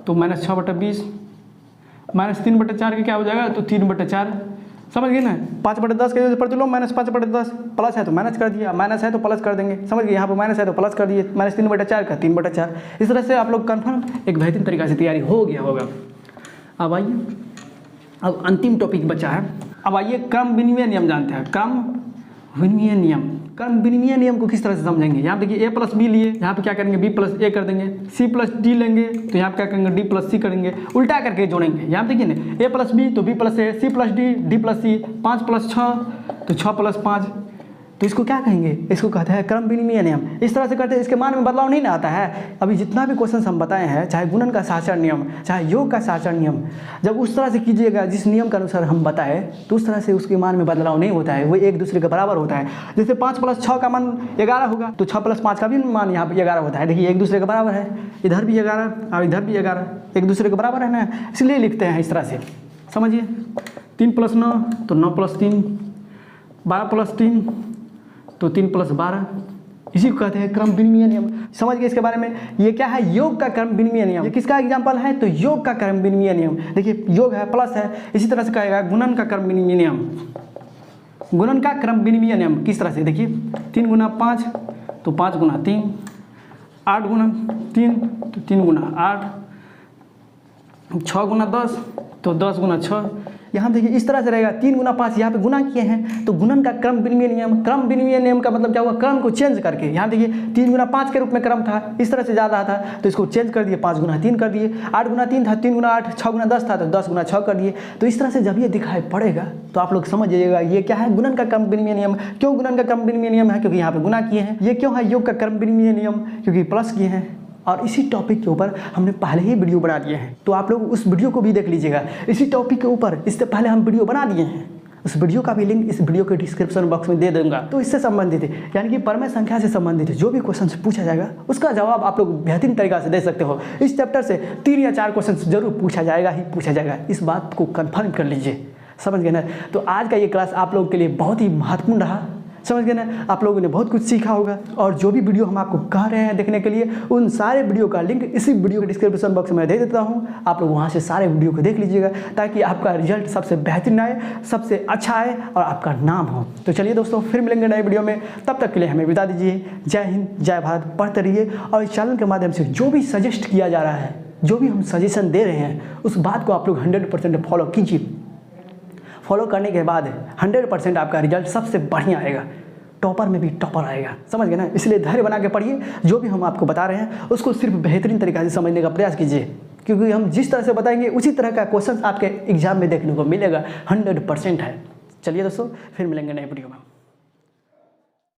तो -6/20। -3/4 का क्या हो जाएगा तो 3/4। समझ गए ना। 5/10 का योज्य प्रतिलोम -5/10। प्लस है तो माइनस कर दिया, माइनस है तो प्लस कर देंगे। समझ गए, यहाँ पर माइनस है तो प्लस कर दिए। -3/4 का 3/4। इस तरह से आप लोग कन्फर्म एक बेहतरीन तरीका से तैयारी हो गया होगा। अब आइए, अब अंतिम टॉपिक बचा है। अब आइए क्रम विनिमय नियम जानते हैं। क्रम विनिमय नियम, क्रम विनिमय नियम को किस तरह से समझेंगे। यहाँ देखिए a प्लस बी लिए, यहाँ पे क्या करेंगे b प्लस ए कर देंगे, c प्लस डी लेंगे तो यहाँ पे क्या करेंगे d प्लस सी करेंगे, उल्टा करके जोड़ेंगे। यहाँ देखिए ना a प्लस बी तो b plus A, c plus D, d plus C, 5 plus 6 तो 6 प्लस 5, तो इसको क्या कहेंगे, इसको कहते हैं क्रम विनिमय नियम। इस तरह से करते हैं, इसके मान में बदलाव नहीं ना आता है। अभी जितना भी क्वेश्चन हम बताए हैं, चाहे गुणन का सहचर नियम, चाहे योग का सहचर नियम, जब उस तरह से कीजिएगा जिस नियम के अनुसार हम बताए, तो उस तरह से उसके मान में बदलाव नहीं होता है, वो एक दूसरे के बराबर होता है। जैसे 5 प्लस 6 का मान 11 होगा तो 6 प्लस 5 का भी मान यहाँ पर 11 होता है। देखिए एक दूसरे के बराबर है, इधर भी 11 और इधर भी 11, एक दूसरे के बराबर है ना, इसलिए लिखते हैं इस तरह से। समझिए 3 प्लस 9 तो 9 प्लस 3, 12 प्लस 3 तो 3 प्लस 12, इसी को कहते हैं क्रम विनिमय नियम। समझ गए इसके बारे में। ये क्या है, योग का क्रम विनिमय नियम। ये किसका एग्जांपल है, तो योग का क्रम विनिमय नियम। देखिए योग है, प्लस है, इसी तरह से कहेगा गुणन का क्रम विनिमय नियम। गुणन का क्रम विनिमय नियम किस तरह से, देखिए 3 गुना 5 तो 5 गुना 3, 8 गुना 3 तो 3 गुना 8, 6 गुना 10 तो 10 गुना 6। यहाँ देखिए इस तरह से रहेगा, 3 गुना 5 यहाँ पे गुना किए हैं तो गुणन का क्रम विनिमय नियम। क्रम विनिमय नियम का मतलब क्या हुआ, क्रम को चेंज करके। यहाँ देखिए 3 गुना 5 के रूप में क्रम था, इस तरह से ज़्यादा था तो इसको चेंज कर दिए, 5 गुना 3 कर दिए। 8 गुना 3 था, 3 गुना 8, 6 गुना 10 था तो 10 गुना 6 कर दिए। तो इस तरह से जब ये दिखाई पड़ेगा तो आप लोग समझ जाइएगा ये क्या है, गुणन का क्रम विनिमय नियम। क्यों गुणन का क्रम विनिमय नियम है, क्योंकि यहाँ पे गुना किए हैं। ये क्यों है योग का क्रम विनिमय नियम, क्योंकि प्लस किए हैं। और इसी टॉपिक के ऊपर हमने पहले ही वीडियो बना दिए हैं, तो आप लोग उस वीडियो को भी देख लीजिएगा। इसी टॉपिक के ऊपर इससे पहले हम वीडियो बना दिए हैं, उस वीडियो का भी लिंक इस वीडियो के डिस्क्रिप्शन बॉक्स में दे दूंगा। तो इससे संबंधित यानी कि परमेय संख्या से संबंधित जो भी क्वेश्चन पूछा जाएगा उसका जवाब आप लोग बेहतरीन तरीका से दे सकते हो। इस चैप्टर से 3 या 4 क्वेश्चन जरूर पूछा जाएगा ही पूछा जाएगा, इस बात को कन्फर्म कर लीजिए। समझ गए ना। तो आज का ये क्लास आप लोगों के लिए बहुत ही महत्वपूर्ण रहा। समझ गए ना, आप लोगों ने बहुत कुछ सीखा होगा। और जो भी वीडियो हम आपको कह रहे हैं देखने के लिए, उन सारे वीडियो का लिंक इसी वीडियो के डिस्क्रिप्शन बॉक्स में दे देता हूं। आप लोग वहां से सारे वीडियो को देख लीजिएगा ताकि आपका रिजल्ट सबसे बेहतरीन आए, सबसे अच्छा आए और आपका नाम हो। तो चलिए दोस्तों, फिर मिलेंगे नए वीडियो में, तब तक के लिए हमें विदा दीजिए। जय हिंद, जय भारत। पढ़ते रहिए और इस चैनल के माध्यम से जो भी सजेस्ट किया जा रहा है, जो भी हम सजेशन दे रहे हैं, उस बात को आप लोग 100% फॉलो कीजिए। फॉलो करने के बाद 100% आपका रिजल्ट सबसे बढ़िया आएगा, टॉपर में भी टॉपर आएगा। समझ गए ना। इसलिए धैर्य बना के पढ़िए, जो भी हम आपको बता रहे हैं उसको सिर्फ बेहतरीन तरीके से समझने का प्रयास कीजिए, क्योंकि हम जिस तरह से बताएंगे उसी तरह का क्वेश्चन आपके एग्जाम में देखने को मिलेगा, 100% है। चलिए दोस्तों, फिर मिलेंगे नए वीडियो में।